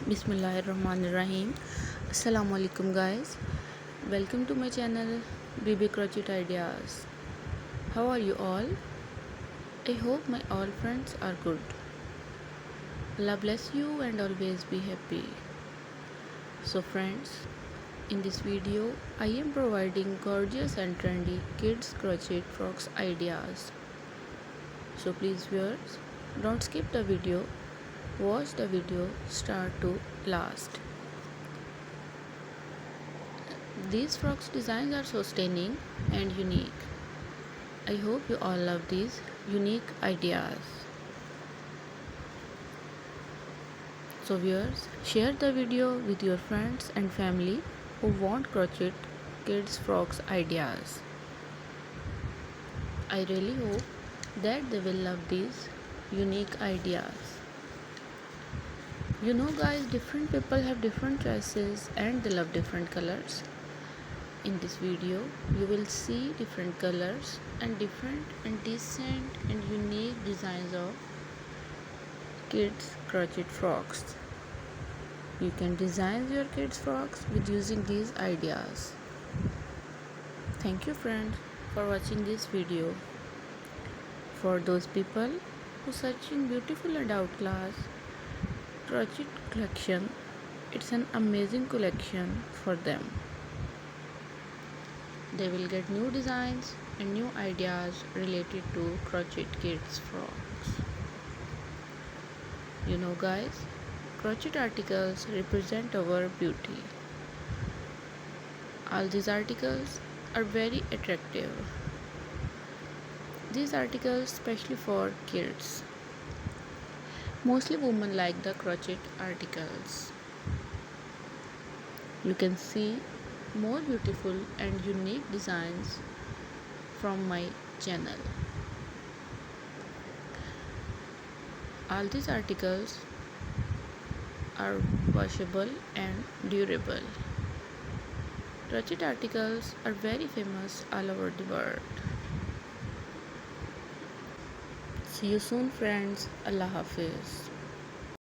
Bismillahirrahmanirrahim. Assalamualaikum guys. Welcome to my channel Baby Crochet Ideas. How are you all? I hope my all friends are good. Allah bless you and always be happy. So friends, in this video I am providing gorgeous and trendy kids crochet frocks ideas. So please viewers, don't skip the video. Watch the video start to last. These frocks designs are so stunning and unique. I hope you all love these unique ideas. So viewers, share the video with your friends and family who want crochet kids frocks ideas. I really hope that they will love these unique ideas. You know guys, different people have different choices and they love different colors. In this video, you will see different colors and different and decent and unique designs of kids crochet frocks. You can design your kids frocks with using these ideas. Thank you friends for watching this video. For those people who searching beautiful and outclass crochet collection, it's an amazing collection for them. They will get new designs and new ideas related to crochet kids frocks. You know guys, crochet articles represent our beauty. All these articles are very attractive. These articles especially for kids. Mostly women like the crochet articles. You can see more beautiful and unique designs from my channel. All these articles are washable and durable. Crochet articles are very famous all over the world. See you soon friends. Allah Hafiz.